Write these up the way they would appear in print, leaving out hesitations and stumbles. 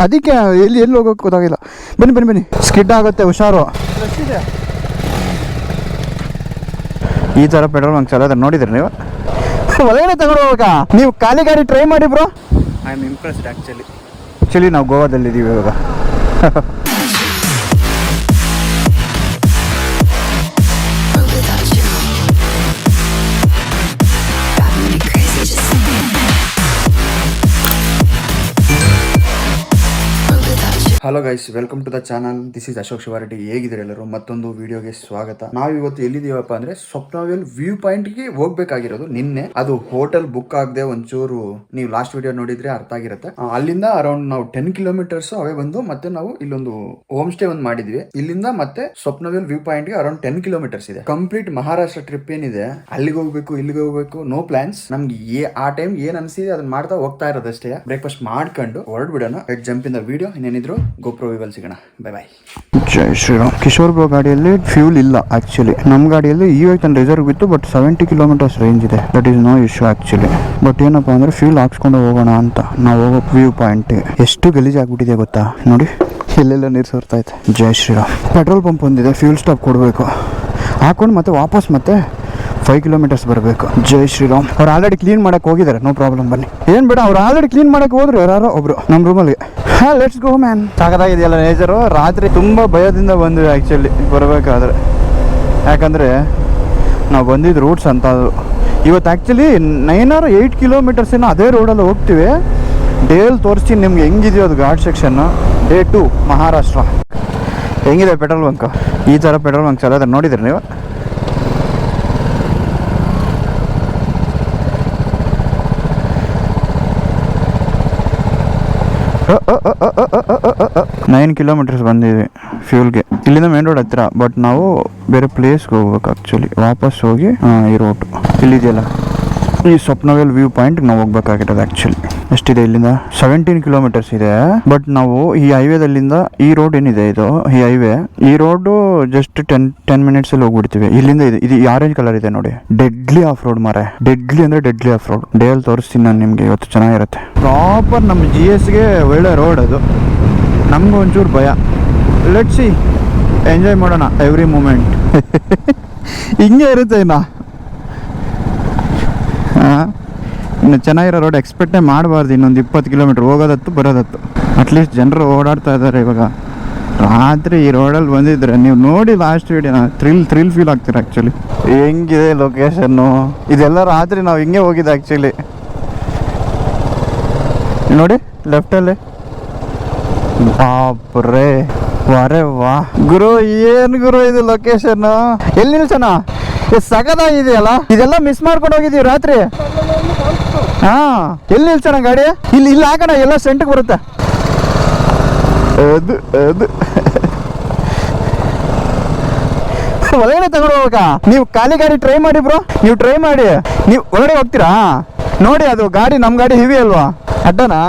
ಅದಕ್ಕೆ ಎಲ್ಲಿ ಹೋಗೋಕೆ ಗೊತ್ತಾಗಿಲ್ಲ. ಬನ್ನಿ ಸ್ಕಿಡ್ ಆಗುತ್ತೆ, ಹುಷಾರು. ಈ ಥರ ಪೆಟ್ರೋಲ್ ಬಂಕ್ ಚಲೋ ನೋಡಿದ್ರಿ ನೀವು? ಒಳಗಡೆ ತಗೊಂಡು ಹೋಗಾ? ನೀವು ಖಾಲಿ ಗಾಡಿ ಟ್ರೈ ಮಾಡಿ bro. I am impressed actually ನಾವು ಗೋವಾದಲ್ಲಿದ್ದೀವಿ ಇವಾಗ. Hello guys, welcome to the channel. This is Ashok Shivareddy. ಹೇಗಿದ್ದಾರೆ ಎಲ್ಲರೂ? ಮತ್ತೊಂದು ವಿಡಿಯೋಗೆ ಸ್ವಾಗತ. ನಾವು ಇವತ್ತು ಎಲ್ಲಿದ್ದೀವಪ್ಪ ಅಂದ್ರೆ ಸ್ವಪ್ನವೇಲ್ ವ್ಯೂ ಪಾಯಿಂಟ್ ಗೆ ಹೋಗ್ಬೇಕಾಗಿರೋದು. ನಿನ್ನೆ ಅದು ಹೋಟೆಲ್ ಬುಕ್ ಆಗದೆ ಒಂಚೂರು, ನೀವು ಲಾಸ್ಟ್ ವಿಡಿಯೋ ನೋಡಿದ್ರೆ ಅರ್ಥ ಆಗಿರುತ್ತೆ. ಅಲ್ಲಿಂದ ಅರೌಂಡ್ ನಾವು 10 ಕಿಲೋಮೀಟರ್ಸ್ ಅವೇ ಬಂದು ಮತ್ತೆ ನಾವು ಇಲ್ಲೊಂದು ಹೋಮ್ ಸ್ಟೇ ಒಂದು ಮಾಡಿದ್ವಿ. ಇಲ್ಲಿಂದ ಮತ್ತೆ ಸ್ವಪ್ನವೇಲ್ ವ್ಯೂ ಪಾಯಿಂಟ್ ಗೆ ಅರೌಂಡ್ 10 ಕಿಲೋಮೀಟರ್ಸ್ ಇದೆ. ಕಂಪ್ಲೀಟ್ ಮಹಾರಾಷ್ಟ್ರ ಟ್ರಿಪ್ ಏನಿದೆ, ಅಲ್ಲಿಗೆ ಹೋಗ್ಬೇಕು ಇಲ್ಲಿಗೆ ಹೋಗ್ಬೇಕು, ನೋ ಪ್ಲಾನ್ಸ್. ನಮ್ಗೆ ಆ ಟೈಮ್ ಏನ್ ಅನ್ಸಿದೆ ಅದನ್ನ ಮಾಡ್ತಾ ಹೋಗ್ತಾ ಇರೋದಷ್ಟೇ. ಬ್ರೇಕ್ಫಾಸ್ಟ್ ಮಾಡ್ಕೊಂಡು ಹೊರಡ್ಬಿಡೋಣ. Let's jump in the video. ಇನ್ನೇನಿದ್ರು ಗೋಪ್ರೋ ವಿವಲ್ ಸಿಗೋಣ. Bye bye. ಜೈ ಶ್ರೀರಾಮ್. ಕಿಶೋರ್ ಬ್ರೋ ಗಾಡಿಯಲ್ಲಿ ಫ್ಯೂಲ್ ಇಲ್ಲ ಆಕ್ಚುಲಿ. ನಮ್ಮ ಗಾಡಿಯಲ್ಲಿ E8 ರಿಸರ್ವ್ ಇತ್ತು, ಬಟ್ 70 ಕಿಲೋಮೀಟರ್ಸ್ ರೇಂಜ್ ಇದೆ. That is no issue actually. But ಏನಪ್ಪಾ ಅಂದ್ರೆ ಫ್ಯೂಲ್ ಹಾಕ್ಸ್ಕೊಂಡು ಹೋಗೋಣ ಅಂತ ನಾವು ಹೋಗೋ ವ್ಯೂ ಪಾಯಿಂಟ್ ಎಷ್ಟು ಗಲೀಜಾಗ್ಬಿಟ್ಟಿದೆ ಗೊತ್ತಾ? ನೋಡಿ, ಎಲ್ಲೆಲ್ಲ ನೀರು ಸೋರ್ತಾ ಇದೆ. ಜೈ ಶ್ರೀರಾಮ್. ಪೆಟ್ರೋಲ್ ಪಂಪ್ ಒಂದಿದೆ, ಫ್ಯೂಲ್ ಸ್ಟಾಪ್ ಕೊಡಬೇಕು, ಹಾಕೊಂಡು ಮತ್ತೆ ವಾಪಸ್ ಮತ್ತೆ 5 ಕಿಲೋಮೀಟರ್ಸ್ ಬರಬೇಕು. ಜೈ ಶ್ರೀರಾಮ್. ಅವ್ರು ಆಲ್ರೆಡಿ ಕ್ಲೀನ್ ಮಾಡಕ್ಕೆ ಹೋಗಿದ್ದಾರೆ, ನೋ ಪ್ರಾಬ್ಲಮ್. ಬನ್ನಿ. ಏನ್ ಬೇಡ, ಅವ್ರು ಆಲ್ರೆಡಿ ಕ್ಲೀನ್ ಮಾಡಕ್ಕೆ ಹೋದ್ರು ಯಾರೋ ಒಬ್ರು ನಮ್ಮ ರೂಮಲ್ಲಿ. Let's go man. ಸಾಕಾಗಿದೆಯಲ್ಲ ನೇಚರು. ರಾತ್ರಿ ತುಂಬ ಭಯದಿಂದ ಬಂದ್ವಿ ಆ್ಯಕ್ಚುಲಿ ಬರಬೇಕಾದ್ರೆ, ಯಾಕಂದರೆ ನಾವು ಬಂದಿದ್ದು ರೂಟ್ಸ್ ಅಂತ ಅದು. ಇವತ್ತು ಆ್ಯಕ್ಚುಲಿ 9 or 8 ಕಿಲೋಮೀಟರ್ಸ್ ಏನೋ ಅದೇ ರೋಡಲ್ಲಿ ಹೋಗ್ತೀವಿ. ಡೇಲ್ ತೋರಿಸ್ತೀನಿ ನಿಮ್ಗೆ ಹೆಂಗಿದೆಯೋ ಅದು ಘಾಟ್ ಸೆಕ್ಷನ್ನು. Day 2 ಮಹಾರಾಷ್ಟ್ರ. ಹೆಂಗಿದೆ ಪೆಟ್ರೋಲ್ ಬಂಕ್? ಈ ಥರ ಪೆಟ್ರೋಲ್ ಬಂಕ್ ಚಲೋ ನೋಡಿದ್ರಿ ನೀವು? ನೈನ್ ಕಿಲೋಮೀಟರ್ಸ್ ಬಂದಿದ್ವಿ ಫ್ಯೂಲ್ಗೆ. ಇಲ್ಲಿಂದ ಮೇನ್ ರೋಡ್ ಹತ್ತಿರ, ಬಟ್ ನಾವು ಬೇರೆ ಪ್ಲೇಸ್ಗೆ ಹೋಗ್ಬೇಕು ಆ್ಯಕ್ಚುಲಿ. ವಾಪಸ್ ಹೋಗಿ ಈ ರೋಡ್ ಇಲ್ಲಿದೆಯಲ್ಲ, ಈ ಸ್ವಪ್ನವೇಲ್ ವ್ಯೂ ಪಾಯಿಂಟ್ ನಾವು ಹೋಗ್ಬೇಕಾಗಿರೋದು ಆ್ಯಕ್ಚುಲಿ. ಎಷ್ಟಿದೆ ಇಲ್ಲಿಂದ? 17 ಕಿಲೋಮೀಟರ್ಸ್ ಇದೆ. ಬಟ್ ನಾವು ಈ ಹೈವೇದಲ್ಲಿಂದ ಈ ರೋಡ್ ಏನಿದೆ, ಇದು ಈ ಹೈವೇ, ಈ ರೋಡು ಜಸ್ಟ್ 10 ಮಿನಿಟ್ಸಲ್ಲಿ ಹೋಗ್ಬಿಡ್ತೀವಿ. ಇಲ್ಲಿಂದ ಇದು ಆರೆಂಜ್ ಕಲರ್ ಇದೆ ನೋಡಿ, ಡೆಡ್ಲಿ ಆಫ್ ರೋಡ್ ಮಾರೆ. ಡೆಡ್ಲಿ ಅಂದರೆ ಡೆಡ್ಲಿ ಆಫ್ ರೋಡ್. ಡೇಲ್ ತೋರಿಸ್ತೀನಿ ನಾನು ನಿಮಗೆ ಇವತ್ತು. ಚೆನ್ನಾಗಿರುತ್ತೆ. ಪ್ರಾಪರ್ ನಮ್ಮ GSಗೆ ಒಳ್ಳೆ ರೋಡ್ ಅದು. ನಮ್ಗೆ ಒಂಚೂರು ಭಯ. ಲೆಟ್ಸ್ ಸಿ, ಎಂಜಾಯ್ ಮಾಡೋಣ ಎವ್ರಿ ಮೂಮೆಂಟ್. ಹಿಂಗೆ ಇರುತ್ತೆ ಇನ್ನು ಚೆನ್ನಾಗಿರೋ ರೋಡ್ ಎಕ್ಸ್ಪೆಕ್ಟೇ ಮಾಡಬಾರ್ದು. ಇನ್ನೊಂದು 20 ಕಿಲೋಮೀಟ್ರ್ ಹೋಗೋದತ್ತು ಬರೋದತ್ತು. ಅಟ್ಲೀಸ್ಟ್ ಜನರು ಓಡಾಡ್ತಾ ಇದ್ದಾರೆ ಇವಾಗ. ರಾತ್ರಿ ಈ ರೋಡಲ್ಲಿ ಬಂದಿದ್ರೆ ನೀವು ನೋಡಿ ಲಾಸ್ಟ್ ವಿಡಿಯೋನ, ಥ್ರಿಲ್ ಫೀಲ್ ಆಗ್ತೀರ ಆ್ಯಕ್ಚುಲಿ. ಹೆಂಗಿದೆ ಲೊಕೇಶನ್ನು ಇದೆಲ್ಲ. ರಾತ್ರಿ ನಾವು ಹಿಂಗೆ ಹೋಗಿದ್ದೆ ಆ್ಯಕ್ಚುಲಿ. ನೋಡಿ ಲೆಫ್ಟಲ್ಲಿ. ಬಾಪ್ರೇ, ವರೆ ವಾ ಗುರು, ಏನು ಗುರು ಇದು ಲೊಕೇಶನ್ನು. ಎಲ್ಲಿ ನಿಲ್ಸೋಣ? ಸಗದಾಗಿದೆಯಲ್ಲ. ಇದೆಲ್ಲ ಮಿಸ್ ಮಾಡ್ಕೊಂಡು ಹೋಗಿದ್ದೀವಿ ರಾತ್ರಿ. ಎಲ್ಲಿ ನಿಲ್ಸೋಣ ಗಾಡಿ? ಇಲ್ಲಿ ಹಾಕೋಣ, ಎಲ್ಲ ಸೆಂಟ್ಗೆ ಬರುತ್ತೆ. ಅದು ಒಳಗಡೆ ತಗೊಂಡು ಹೋಗಾ? ನೀವು ಖಾಲಿ ಗಾಡಿ ಟ್ರೈ ಮಾಡಿ ಬ್ರೋ. ನೀವು ಟ್ರೈ ಮಾಡಿ. ನೀವು ಒಳಗಡೆ ಹೋಗ್ತೀರಾ? ನೋಡಿ, ಅದು ಗಾಡಿ ನಮ್ಮ ಗಾಡಿ ಹೆವಿ ಅಲ್ವಾ? ಅಡ್ಡನಾ?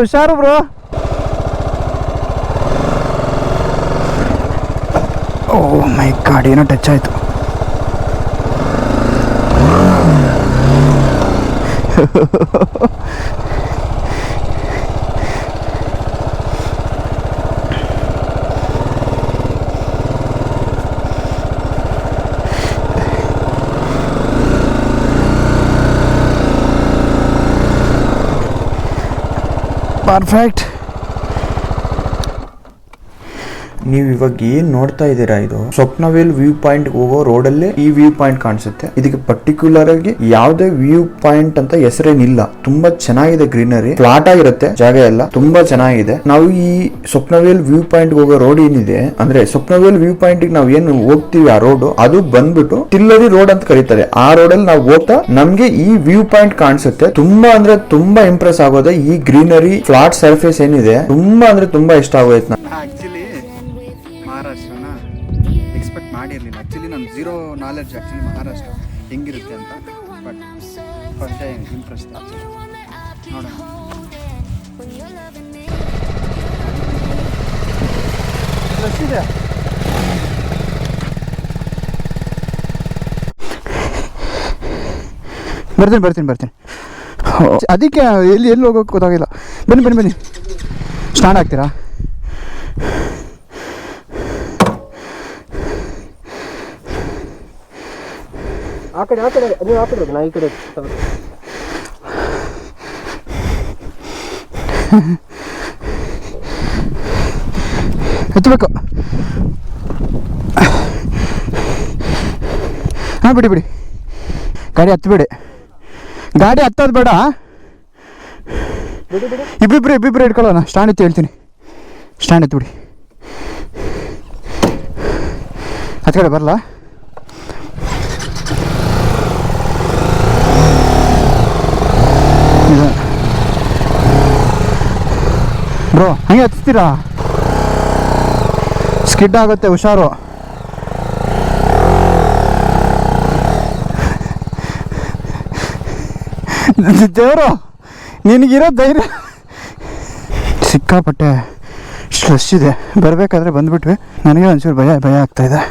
ಹುಷಾರು ಬ್ರೋ. ಓ ಮೈ ಗಾಡ್, ಏನೋ ಟಚ್ ಆಯಿತು. ಪರ್ಫೆಕ್ಟ್. ನೀವು ಇವಾಗ ಏನ್ ನೋಡ್ತಾ ಇದ್ದೀರಾ, ಇದು ಸ್ವಪ್ನವೇಲ್ ವ್ಯೂ ಪಾಯಿಂಟ್ ಹೋಗೋ ರೋಡಲ್ಲೇ ಈ ವ್ಯೂ ಪಾಯಿಂಟ್ ಕಾಣಿಸುತ್ತೆ. ಇದಕ್ಕೆ ಪರ್ಟಿಕ್ಯುಲರ್ ಆಗಿ ಯಾವುದೇ ವ್ಯೂ ಪಾಯಿಂಟ್ ಅಂತ ಹೆಸರೇನಿಲ್ಲ. ತುಂಬಾ ಚೆನ್ನಾಗಿದೆ, ಗ್ರೀನರಿ, ಫ್ಲಾಟ್ ಆಗಿರುತ್ತೆ ಜಾಗ ಎಲ್ಲ, ತುಂಬಾ ಚೆನ್ನಾಗಿದೆ. ನಾವು ಈ ಸ್ವಪ್ನವೇಲ್ ವ್ಯೂ ಪಾಯಿಂಟ್ ಹೋಗೋ ರೋಡ್ ಏನಿದೆ ಅಂದ್ರೆ, ಸ್ವಪ್ನವೇಲ್ ವ್ಯೂ ಪಾಯಿಂಟ್ ನಾವು ಏನು ಹೋಗ್ತೀವಿ ಆ ರೋಡ್, ಅದು ಬಂದ್ಬಿಟ್ಟು ಟಿಲ್ಲರಿ ರೋಡ್ ಅಂತ ಕರೀತಾರೆ. ಆ ರೋಡಲ್ಲಿ ನಾವು ಹೋಗ್ತಾ ನಮ್ಗೆ ಈ ವ್ಯೂ ಪಾಯಿಂಟ್ ಕಾಣಿಸುತ್ತೆ. ತುಂಬಾ ಅಂದ್ರೆ ತುಂಬಾ ಇಂಪ್ರೆಸ್ ಆಗೋದೆ ಈ ಗ್ರೀನರಿ, ಫ್ಲಾಟ್ ಸರ್ಫೇಸ್ ಏನಿದೆ. ತುಂಬಾ ಅಂದ್ರೆ ತುಂಬಾ ಇಷ್ಟ ಆಗೋಯ್ತು. ಮಹಾರಾಷ್ಟ್ರನ ಎಕ್ಸ್ಪೆಕ್ಟ್ ಮಾಡಿರಲಿಲ್ಲ ಆ್ಯಕ್ಚುಲಿ. ನಾನು ಝೀರೋ ನಾಲೆಡ್ಜ್ ಆ್ಯಕ್ಚುಲಿ ಮಹಾರಾಷ್ಟ್ರ ಹೆಂಗಿರುತ್ತೆ ಅಂತ. But first time Impress actually. ನೋಡೋಣ. ಎಷ್ಟಿದೆ? ಬರ್ತೀನಿ. ಅದಕ್ಕೆ ಎಲ್ಲಿ ಹೋಗೋಕೆ ಗೊತ್ತಾಗಿಲ್ಲ. ಬನ್ನಿ ಸ್ಟಾರ್ಟ್ ಆಗ್ತೀರಾ? ಆ ಕಡೆ ನೀವು ಆ ಕಡೆ ನಾ ಈ ಕಡೆ ಎತ್ತಬೇಕು. ಹಾಂ ಬಿಡಿ ಗಾಡಿ ಹತ್ತಬೇಡಿ. ಗಾಡಿ ಹತ್ತೋದು ಬೇಡ. ಇಬ್ಬಿಬ್ರು ಇಟ್ಕೊಳ್ಳೋಣ. ಸ್ಟ್ಯಾಂಡ್ ಎತ್ತಿ ಹೇಳ್ತೀನಿ. ಸ್ಟ್ಯಾಂಡ್ ಎತ್ತಿ ಬಿಡಿ. ಹತ್ತು ಕಡೆ ಬರಲ್ಲ. ಬ್ರೋ ಹಂಗೆ ಹಚ್ತೀರಾ? ಸ್ಕಿಡ್ ಆಗುತ್ತೆ, ಹುಷಾರು. ದೇವರು ನಿನಗಿರೋ ಧೈರ್ಯ. ಸಿಕ್ಕಾಪಟ್ಟೆ ಸ್ಟ್ರೆಸ್ ಇದೆ. ಬರಬೇಕಾದ್ರೆ ಬಂದುಬಿಟ್ವಿ. ನನಗೆ ಒಂಚೂರು ಭಯ ಆಗ್ತಾಯಿದೆ.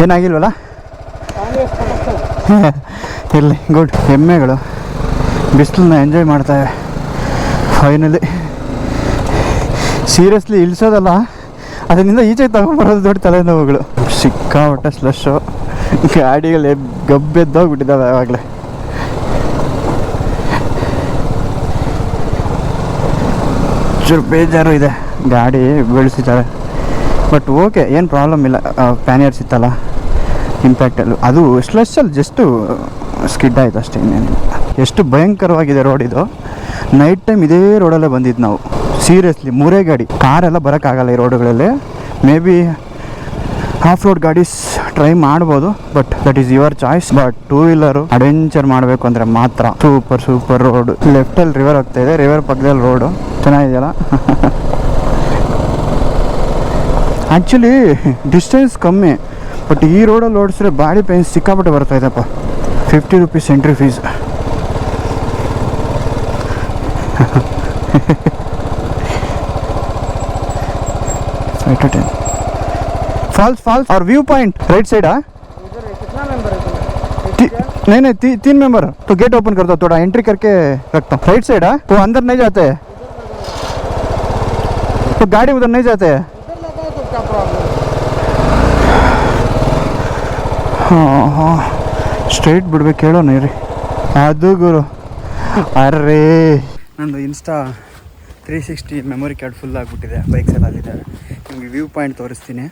ಏನಾಗಿಲ್ವಲ್ಲ? ಇರಲಿ, ಗುಡ್. ಎಮ್ಮೆಗಳು ಬಿಸಿಲನ್ನ ಎಂಜಾಯ್ ಮಾಡ್ತಾವೆ ಫೈನಲಿ. ಸೀರಿಯಸ್ಲಿ ಇಳಿಸೋದಲ್ಲ, ಅದರಿಂದ ಈಚೆಗೆ ತಗೊಂಡ್ಬರೋದು ದೊಡ್ಡ ತಲೆನೋವುಗಳು. ಸಿಕ್ಕಾಪಟ್ಟೆ ಸ್ಲಶ್ಶು. ಗಾಡಿಗಳು ಗಬ್ಬೆದ್ದೋಗ್ಬಿಟ್ಟಿದ್ದಾವೆ ಆವಾಗಲೇ. ಚೂರು ಬೇಜಾರು ಇದೆ. ಗಾಡಿ ಬೆಳೆಸಿದ್ದಾರೆ, ಬಟ್ ಓಕೆ, ಏನು ಪ್ರಾಬ್ಲಮ್ ಇಲ್ಲ. ಪ್ಯಾನಿಯರ್ಸ್ ಇತ್ತಲ್ಲ, ಇಂಪ್ಯಾಕ್ಟಲ್ಲಿ ಅದು ಸ್ಲಶ್ಶಲ್ಲಿ ಜಸ್ಟು ಸ್ಕಿಡ್ ಆಯಿತು ಅಷ್ಟೇ, ಇನ್ನೇನಿಲ್ಲ. ಎಷ್ಟು ಭಯಂಕರವಾಗಿದೆ ರೋಡ್ ಇದು. ನೈಟ್ ಟೈಮ್ ಇದೇ ರೋಡಲ್ಲೇ ಬಂದಿದ್ದು ನಾವು. ಸೀರಿಯಸ್ಲಿ 3 ಗಾಡಿ, ಕಾರೆಲ್ಲ ಬರೋಕ್ಕಾಗಲ್ಲ ಈ ರೋಡುಗಳಲ್ಲಿ. ಮೇ ಬಿ ಆಫ್ ರೋಡ್ ಗಾಡೀಸ್ ಟ್ರೈ ಮಾಡ್ಬೋದು, but that is your choice. But 2 wheeler adventure ಮಾಡಬೇಕು ಅಂದರೆ ಮಾತ್ರ ಸೂಪರ್ ರೋಡು. ಲೆಫ್ಟಲ್ಲಿ ರಿವರ್ ಹೋಗ್ತಾಯಿದೆ, ರಿವರ್ ಪಕ್ಕದಲ್ಲಿ ರೋಡು. ಚೆನ್ನಾಗಿದೆಯಲ್ಲ? ಆ್ಯಕ್ಚುಲಿ ಡಿಸ್ಟೆನ್ಸ್ ಕಮ್ಮಿ, ಬಟ್ ಈ ರೋಡಲ್ಲಿ ಓಡಿಸಿದ್ರೆ ಬಾಡಿ ಪೇನ್ ಸಿಕ್ಕಾಪಟ್ಟೆ ಬರ್ತಾಯಿದ್ದಪ್ಪ. 50 ರೂಪೀಸ್ ಎಂಟ್ರಿ ಫೀಸ್. फॉल्स और व्यू पॉइंट राइट साइड है। कितना मेंबर है? नहीं 3 मेंबर। तो गेट ओपन कर दो, थोड़ा एंट्री करके रखता हूँ। राइट साइड है, वो अंदर नहीं जाते हैं, तो गाड़ी उधर नहीं जाते हैं। हाँ ಸ್ಟ್ರೈಟ್ ಬಿಡ್ಬೇಕು, ಹೇಳೋ ನೀರಿ ಅದು ಗುರು. ಅರ್ರೇ ನಂದು ಇನ್ಸ್ಟಾ 360 ಮೆಮೊರಿ ಕಾರ್ಡ್ ಫುಲ್ ಆಗಿಬಿಟ್ಟಿದೆ, ಬೈಕ್ಸ್ ಎಲ್ಲ ಅಲ್ಲಿದೆ. ನಿಮಗೆ ವ್ಯೂ ಪಾಯಿಂಟ್ ತೋರಿಸ್ತೀನಿ.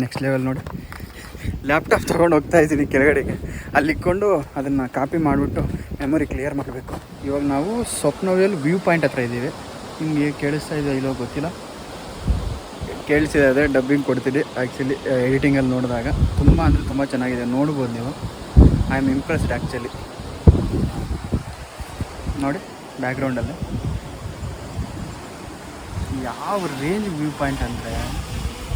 ನೆಕ್ಸ್ಟ್ ಲೆವೆಲ್ ನೋಡಿ. ಲ್ಯಾಪ್ಟಾಪ್ ತೊಗೊಂಡು ಹೋಗ್ತಾ ಇದ್ದೀನಿ ಕೆಳಗಡೆಗೆ, ಅಲ್ಲಿ ಇಟ್ಕೊಂಡು ಅದನ್ನು ಕಾಪಿ ಮಾಡಿಬಿಟ್ಟು ಮೆಮೊರಿ ಕ್ಲಿಯರ್ ಮಾಡಬೇಕು. ಇವಾಗ ನಾವು ಸ್ವಪ್ನವ್ಯಲ್ಲಿ ವ್ಯೂ ಪಾಯಿಂಟ್ ಹತ್ರ ಇದ್ದೀವಿ. ನಿಮಗೆ ಕೇಳಿಸ್ತಾ ಇದೆ ಇಲ್ಲೋ ಗೊತ್ತಿಲ್ಲ, ಕೇಳಿಸಿದೆ. ಅದೇ ಡಬ್ಬಿಂಗ್ ಕೊಡ್ತೀನಿ. ಆ್ಯಕ್ಚುಲಿ ಎಡಿಟಿಂಗಲ್ಲಿ ನೋಡಿದಾಗ ತುಂಬ ಅಂದರೆ ತುಂಬ ಚೆನ್ನಾಗಿದೆ, ನೋಡ್ಬೋದು ನೀವು. I am impressed actually. ನೋಡಿ ಬ್ಯಾಕ್ಗ್ರೌಂಡಲ್ಲಿ ಯಾವ ರೇಂಜ್ ವ್ಯೂ ಪಾಯಿಂಟ್ ಅಂದರೆ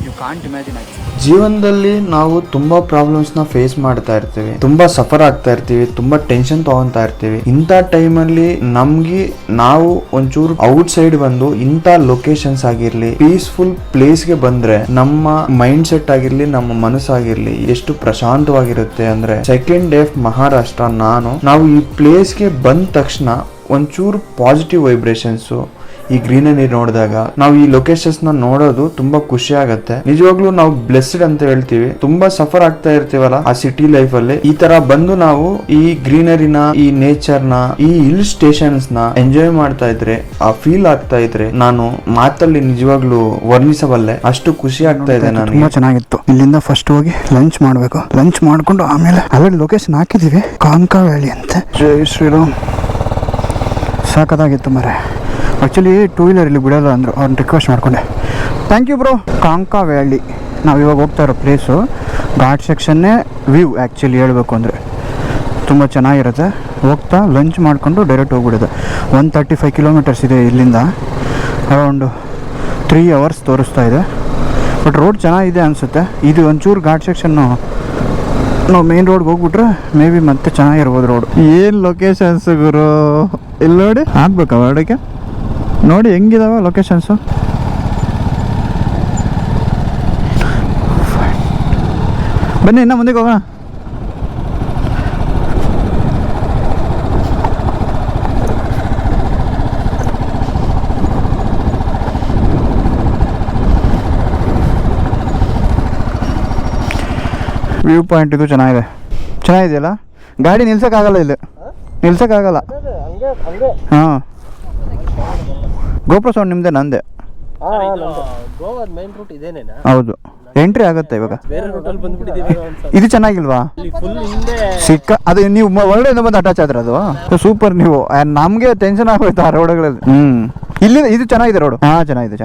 ಯು ಕಾಂಟ್ ಇಮ್ಯಾಜಿನ್. ಜೀವನದಲ್ಲಿ ನಾವು ತುಂಬಾ ಪ್ರಾಬ್ಲಮ್ಸ್ ನ ಫೇಸ್ ಮಾಡ್ತಾ ಇರ್ತೀವಿ, ತುಂಬಾ ಸಫರ್ ಆಗ್ತಾ ಇರ್ತೀವಿ, ತುಂಬಾ ಟೆನ್ಷನ್ ತಗೊಂತಾ ಇರ್ತೀವಿ. ಇಂಥ ಟೈಮಲ್ಲಿ ನಮ್ಗೆ ನಾವು ಒಂಚೂರು ಔಟ್ ಸೈಡ್ ಬಂದು ಇಂಥ ಲೊಕೇಶನ್ಸ್ ಆಗಿರ್ಲಿ, ಪೀಸ್ಫುಲ್ ಪ್ಲೇಸ್ಗೆ ಬಂದ್ರೆ ನಮ್ಮ ಮೈಂಡ್ ಸೆಟ್ ಆಗಿರ್ಲಿ, ನಮ್ಮ ಮನಸ್ಸಾಗಿರ್ಲಿ ಎಷ್ಟು ಪ್ರಶಾಂತವಾಗಿರುತ್ತೆ ಅಂದ್ರೆ. ಸೆಕೆಂಡ್ ಡೇ ಮಹಾರಾಷ್ಟ್ರ ನಾವು ಈ ಪ್ಲೇಸ್ಗೆ ಬಂದ ತಕ್ಷಣ ಒಂಚೂರು ಪಾಸಿಟಿವ್ ವೈಬ್ರೇಷನ್ಸ್, ಈ ಗ್ರೀನರಿ ನೋಡಿದಾಗ ನಾವು ಈ ಲೊಕೇಶನ್ಸ್ ನ ನೋಡೋದು ತುಂಬಾ ಖುಷಿ ಆಗತ್ತೆ. ನಿಜವಾಗ್ಲೂ ನಾವು ಬ್ಲೆಸ್ಡ್ ಅಂತ ಹೇಳ್ತೀವಿ. ತುಂಬಾ ಸಫರ್ ಆಗ್ತಾ ಇರ್ತೀವಲ್ಲ ಆ ಸಿಟಿ ಲೈಫ್ ಅಲ್ಲಿ, ಈ ತರ ಬಂದು ನಾವು ಈ ಗ್ರೀನರಿನ, ಈ ನೇಚರ್ ನ, ಈ ಹಿಲ್ ಸ್ಟೇಷನ್ಸ್ ನ ಎಂಜಾಯ್ ಮಾಡ್ತಾ ಇದ್ರೆ, ಆ ಫೀಲ್ ಆಗ್ತಾ ಇದ್ರೆ ನಾನು ಮಾತಲ್ಲಿ ನಿಜವಾಗ್ಲೂ ವರ್ಣಿಸಬಲ್ಲೆ. ಅಷ್ಟು ಖುಷಿ ಆಗ್ತಾ ಇದೆ ನನಗೆ. ತುಂಬಾ ಚೆನ್ನಾಗಿತ್ತು. ಇಲ್ಲಿಂದ ಫಸ್ಟ್ ಹೋಗಿ ಲಂಚ್ ಮಾಡ್ಬೇಕು. ಲಂಚ್ ಮಾಡ್ಕೊಂಡು ಆಮೇಲೆ ಆಲ್ರೆಡಿ ಲೊಕೇಶನ್ ಹಾಕಿದೀವಿ, ಕಾಂಕಾ ವ್ಯಾಲಿ ಅಂತ. ಜೈ ಶ್ರೀರಾಮ್. ಸಾಕದಾಗಿತ್ತು ಮರೆ. ಆ್ಯಕ್ಚುಲಿ 2 ವೀಲರ್ ಇಲ್ಲಿ ಬಿಡೋಲ್ಲ ಅಂದರು, ಅವ್ರನ್ನ ರಿಕ್ವೆಸ್ಟ್ ಮಾಡ್ಕೊಂಡೆ. Thank you bro. Kanka valley ನಾವು ಇವಾಗ ಹೋಗ್ತಾ ಇರೋ ಪ್ಲೇಸು ಘಾಟ್ ಸೆಕ್ಷನ್ನೇ ವ್ಯೂ ಆ್ಯಕ್ಚುಲಿ ಹೇಳಬೇಕು ಅಂದರೆ ತುಂಬ ಚೆನ್ನಾಗಿರುತ್ತೆ. ಹೋಗ್ತಾ ಲಂಚ್ ಮಾಡಿಕೊಂಡು ಡೈರೆಕ್ಟ್ ಹೋಗ್ಬಿಡುತ್ತೆ. 135 ಕಿಲೋಮೀಟರ್ಸ್ ಇದೆ ಇಲ್ಲಿಂದ, ಅರೌಂಡು 3 ಅವರ್ಸ್ ತೋರಿಸ್ತಾ ಇದೆ. ಬಟ್ ರೋಡ್ ಚೆನ್ನಾಗಿದೆ ಅನಿಸುತ್ತೆ. ಇದು ಒಂಚೂರು ಘಾಟ್ ಸೆಕ್ಷನ್ನು ನಾವು ಮೇನ್ ರೋಡ್ಗೆ ಹೋಗ್ಬಿಟ್ರೆ ಮೇ ಬಿ ಮತ್ತೆ ಚೆನ್ನಾಗಿರ್ಬೋದು ರೋಡ್. ಏನು ಲೊಕೇಶನ್ಸ್ ಗುರು, ಇಲ್ಲಿ ನೋಡಿ ಹಾಕ್ಬೇಕಾ ಹೊರಡಕ್ಕೆ, ನೋಡಿ ಹೆಂಗಿದಾವೆ ಲೊಕೇಶನ್ಸು. ಬನ್ನಿ ಇನ್ನು ಮುಂದಕ್ಕೆ ಹೋಗೋಣ. ವ್ಯೂ ಪಾಯಿಂಟ್ ಇದು ಚೆನ್ನಾಗಿದೆಯಲ್ಲ. ಗಾಡಿ ನಿಲ್ಸೋಕ್ಕಾಗಲ್ಲ, ಇಲ್ಲಿ ನಿಲ್ಸೋಕ್ಕಾಗಲ್ಲ. ಹಾಂ, ಗೋಪ್ರೋ ಸೌಂಡ್ ನಿಮ್ಮದೇ ನಂದೆ. ಗೋವಾದ ಮೇನ್ ರೂಟ್ ಇದೇನೇನಾ? ಹೌದು, ಎಂಟ್ರಿ ಆಗುತ್ತೆ ಇವಾಗ. ಬೇರೆ ರೂಟಲ್ಲಿ ಬಂದ್ಬಿಟ್ಟಿದ್ದೀವಿ. ಇದು ಚೆನ್ನಾಗಿಲ್ವಾ? ಫುಲ್ ಹಿಂದೆ ಸಿಕ್ಕ ಅದು ನೀವು ಒಳ್ಳೆಯಿಂದ ಬಂದು ಅಟ್ಯಾಚ್ ಆದ್ರೆ ಅದು ಸೂಪರ್. ನೀವು ನಮಗೆ ಟೆನ್ಷನ್ ಆಗೋಯ್ತು ಆ ರೋಡ್ಗಳಲ್ಲಿ. ಇಲ್ಲಿ ಇದು ಚೆನ್ನಾಗಿದೆ ರೋಡು. ಹಾಂ, ಚೆನ್ನಾಗಿದೆ.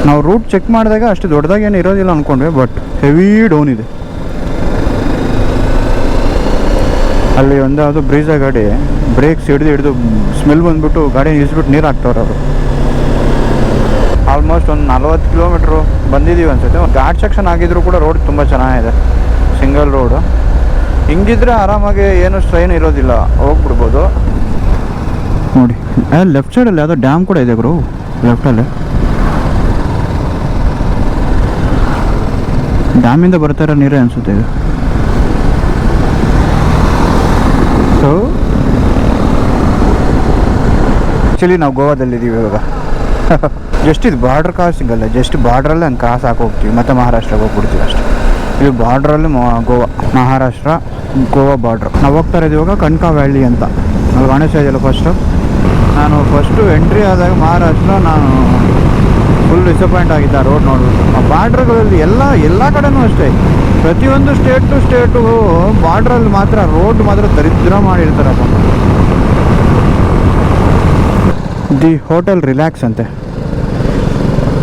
ನಾವು ರೂಟ್ ಚೆಕ್ ಮಾಡಿದಾಗ ಅಷ್ಟು ದೊಡ್ಡದಾಗಿ ಏನು ಇರೋದಿಲ್ಲ ಅಂದ್ಕೊಂಡ್ವಿ, ಬಟ್ ಹೆವಿ ಡೌನ್ ಇದೆ. ಅಲ್ಲಿ ಒಂದು ಅದು ಬ್ರೀಜಾ ಗಾಡಿ ಬ್ರೇಕ್ಸ್ ಹಿಡಿದು ಸ್ಮೆಲ್ ಬಂದುಬಿಟ್ಟು ಗಾಡಿ ನಿಲ್ಲಿಸ್ಬಿಟ್ಟು ನೀರು ಹಾಕ್ತವ್ರೆ ಅವರು. ಆಲ್ಮೋಸ್ಟ್ ಒಂದು 40 ಕಿಲೋಮೀಟ್ರು ಬಂದಿದ್ದೀವಿ ಅನ್ಸುತ್ತೆ. ಘಾಟ್ ಸೆಕ್ಷನ್ ಆಗಿದ್ರು ಕೂಡ ರೋಡ್ ತುಂಬ ಚೆನ್ನಾಗಿದೆ, ಸಿಂಗಲ್ ರೋಡು. ಹಿಂಗಿದ್ರೆ ಆರಾಮಾಗಿ ಏನು ಸ್ಟ್ರೈನ್ ಇರೋದಿಲ್ಲ, ಹೋಗ್ಬಿಡ್ಬೋದು. ನೋಡಿ ಲೆಫ್ಟ್ ಸೈಡಲ್ಲಿ ಯಾವುದೋ ಡ್ಯಾಮ್ ಕೂಡ ಇದೆ ಗುರು, ಲೆಫ್ಟಲ್ಲಿ. ಡ್ಯಾಮಿಂದ ಬರ್ತಾ ಇರೋ ನೀರೇ ಅನಿಸುತ್ತೆ ಇದು. ಸೊ ಆ್ಯಕ್ಚುಲಿ ನಾವು ಗೋವಾದಲ್ಲಿದ್ದೀವಿ ಇವಾಗ. ಜಸ್ಟ್ ಇದು ಬಾರ್ಡ್ರ್ ಕ್ರಾಸಿಂಗ್ ಅಲ್ಲ, ಜಸ್ಟ್ ಬಾರ್ಡ್ರಲ್ಲೇ ಹಂಗೆ ಕ್ರಾಸ್ ಹಾಕಿ ಹೋಗ್ತೀವಿ, ಮತ್ತು ಮಹಾರಾಷ್ಟ್ರಕ್ಕೆ ಹೋಗ್ಬಿಡ್ತೀವಿ ಅಷ್ಟೇ. ಇದು ಬಾರ್ಡ್ರಲ್ಲಿ ಗೋವಾ, ಮಹಾರಾಷ್ಟ್ರ ಗೋವಾ ಬಾರ್ಡ್ರ್. ನಾವು ಹೋಗ್ತಾ ಇರೋದು ಇವಾಗ ಕಣ್ಕಾ ವ್ಯಾಲಿ ಅಂತ. ನಾವು ಗಣೇಶ ಇದೆಯಲ್ಲ ನಾನು ಫಸ್ಟು ಎಂಟ್ರಿ ಆದಾಗ ಮಹಾರಾಷ್ಟ್ರ ನಾನು ಫುಲ್ ಡಿಸಪಾಯಿಂಟ್ ಆಗಿದ್ದೆ ಆ ರೋಡ್ ನೋಡ್ಬಿಟ್ಟು. ಆ ಬಾರ್ಡ್ರ್ಗಳಲ್ಲಿ ಎಲ್ಲ ಕಡೆನೂ ಅಷ್ಟೇ, ಪ್ರತಿಯೊಂದು ಸ್ಟೇಟು ಬಾರ್ಡ್ರಲ್ಲಿ ಮಾತ್ರ ರೋಡ್ ಮಾತ್ರ ದರಿದ್ರ ಮಾಡಿರ್ತಾರಪ್ಪ. ದಿ ಹೋಟೆಲ್ ರಿಲ್ಯಾಕ್ಸ್ ಅಂತೆ.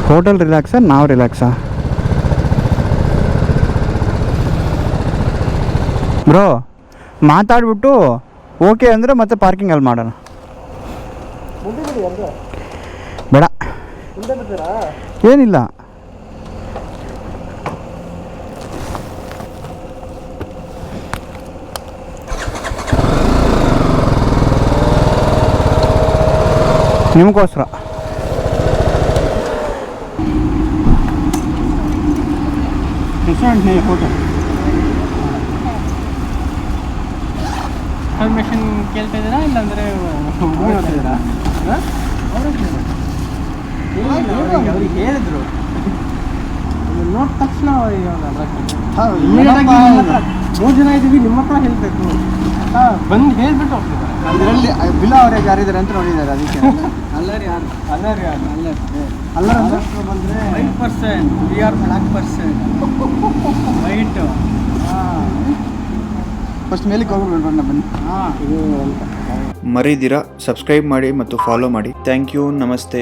ಹೋಟೆಲ್ ರಿಲ್ಯಾಕ್ಸಾ ನಾವು ರಿಲ್ಯಾಕ್ಸಾ ಬ್ರೋ? ಮಾತಾಡ್ಬಿಟ್ಟು ಓಕೆ ಅಂದರೆ ಮತ್ತೆ ಪಾರ್ಕಿಂಗಲ್ಲಿ ಮಾಡೋಣ. ಬೇಡ, ಏನಿಲ್ಲ. ನಿಮಗೋಸ್ಕರ ರೆಸ್ಟೋರೆಂಟ್ನೇ ಹೋಟೆಲ್. ಇನ್ಫಾರ್ಮೇಷನ್ ಕೇಳ್ತಾ ಇದ್ದೀರಾ ಇಲ್ಲಾಂದರೆ ಅವ್ರಿಗೆ ಹೇಳಿದ್ರು, ನೋಡಿದ ತಕ್ಷಣ 3 ಜನ ಇದ್ದೀವಿ, ನಿಮ್ಮ ಹತ್ರ ಹೇಳಬೇಕು. ಬಂದು ಹೇಳ್ಬಿಟ್ಟು ಹೋಗ್ತಿದ್ದಾರೆ. ಅದರಲ್ಲಿ ಬಿಲ ಅವ್ರಿಗೆ ಯಾರಿದ್ದಾರೆ ಅಂತ ನೋಡಿದ್ದಾರೆ, ಅದಕ್ಕೆ. ಅಲ್ಲರಿ ಬಂದರೆ 5%, we are black%. White. First ಮೇಲಿಗೆ ಹೋಗ್ಬಿಡೋಣ ಬನ್ನಿ. ಮರಿದಿರ ಸಬ್ಸ್ಕ್ರೈಬ್ ಮಾಡಿ ಮತ್ತು ಫಾಲೋ ಮಾಡಿ. ಥ್ಯಾಂಕ್ ಯು, ನಮಸ್ತೆ.